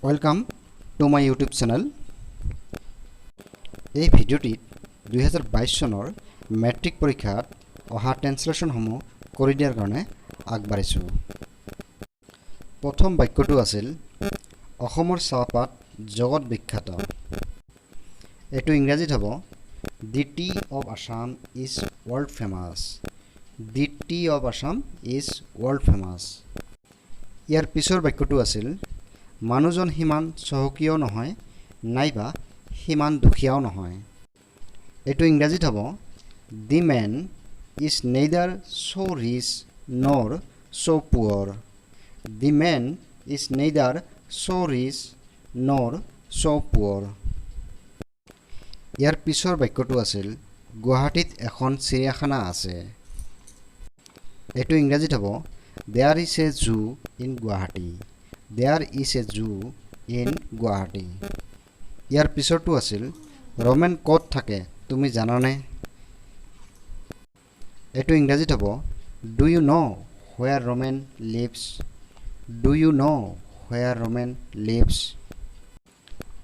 Welcome to my YouTube channel. এই ভিডিওটিত 2022 চনৰ matric পৰীক্ষাত অহা ট্ৰান্সলেচনসমূহ কৰি দিয়াৰ কাৰণে আগবাঢ়িছো। প্ৰথম বাক্যটো আছিল অসমৰ চাহপাত জগত বিখ্যাত। এটো ইংৰাজীত হ'ব The tea of Assam is world famous. The tea of Assam is world famous. ইয়াৰ পিছৰ বাক্যটো আছিল মানুহজন হিমান চহকীয় নহয় নাইবা হিমান দুখীয়াও নহয়। এটো ইংৰাজীত হ'ব The man is neither so rich nor so poor. The man is neither so rich nor so poor. ইয়াৰ পিছৰ বাক্যটো আছিল গুৱাহাটীত এখন চিৰিয়াখানা আছে। এটো ইংৰাজীত হ'ব There is a zoo in Guwahati. There is a zoo in Guwahati. ইয়াৰ পিছৰটো আছিল ৰমেন ক'ত থাকে তুমি জানানে? এটো ইংৰাজীত হ'ব Do you know where Roman lives? Do you know where Roman lives?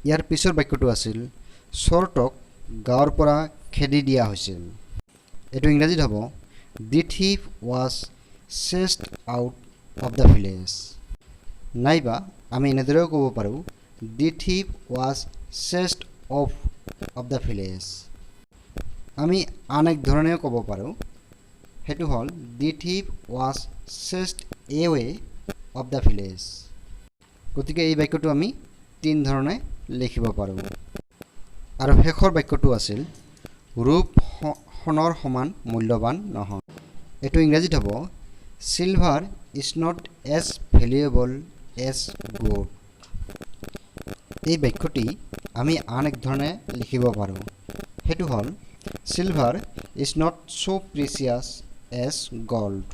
ইয়াৰ পিছৰ বাক্যটো আছিল চৰ্টক গাঁৱৰ পৰা খেদি দিয়া হৈছিল। এটো ইংৰাজীত হ'ব The thief was chased out of the village. নাইবা আমি এনেদৰেও ক'ব পাৰোঁ The thief was chased off of the village. আমি আন এক ধৰণেও ক'ব পাৰোঁ হেতু হ'ল The thief was chased away of the village. গতিকে এই বাক্যটো আমি তিন ধৰণে লিখিব পাৰোঁ। আৰু শেষৰ বাক্যটো আছিল ৰূপ সোণৰ সমান মূল্যৱান নহয়। এটো ইংৰাজীত হ'ব Silver is not as valuable as gold. এই বাক্যটি আমি আন এক ধৰণে লিখিব পাৰোঁ হেতু হ'ল Silver is not so precious as gold.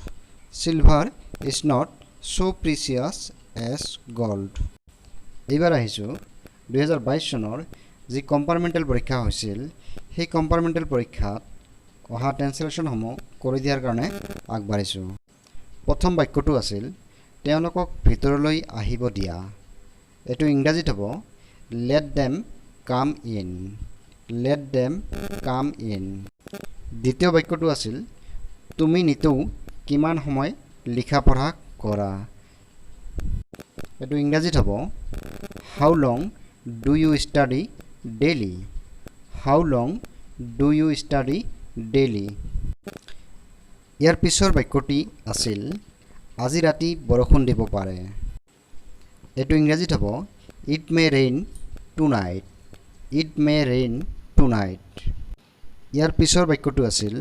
Silver is not so precious as gold. এইবাৰ আহিছোঁ 2022 চনৰ যি কম্পাৰ্টমেণ্টেল পৰীক্ষা হৈছিল সেই কম্পাৰ্টমেণ্টেল পৰীক্ষাত অহা ট্ৰান্সলেচনসমূহ কৰি দিয়াৰ কাৰণে আগবাঢ়িছোঁ। প্ৰথম বাক্যটো আছিল তেওঁলোকক ভিতৰলৈ আহিব দিয়া। এটো ইংৰাজীত হ'ব Let them come in. Let them come in. দ্বিতীয় বাক্যটো আছিল তুমি নিতৌ কিমান সময় লিখা পঢ়া কৰা। এটো ইংৰাজীত হ'ব How long do you study daily? How long do you study daily? ইয়াৰ পিছৰ বাক্যটি আছিল আজি ৰাতি বৰষুণ দিব পাৰে। এটো ইংৰাজীত হ'ব It may rain tonight. It may rain tonight. ইয়াৰ পিছৰ বাক্যটো আছিল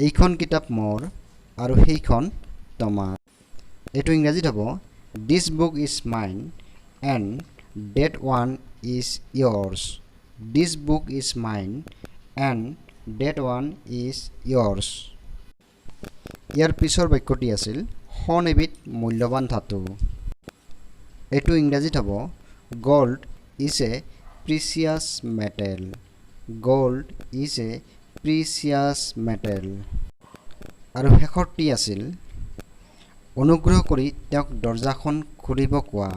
এইখন কিতাপ মোৰ আৰু সেইখন তোমাৰ। এটো ইংৰাজীত হ'ব This book is mine and that one is yours. This book is mine and that one is yours. ইয়াৰ পিছৰ বাক্যটি আছিল সোণ এবিধ মূল্যৱান ধাতু। এটো ইংৰাজীত হ'ব Gold is a precious metal. Gold is a precious metal. আৰু শেষৰটি আছিল অনুগ্ৰহ কৰি তেওঁক দৰজাখন খুলিব কোৱা।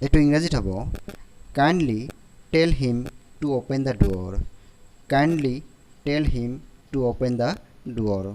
এটো ইংৰাজীত হ'ব Kindly tell him to open the door. Kindly tell him to open the door.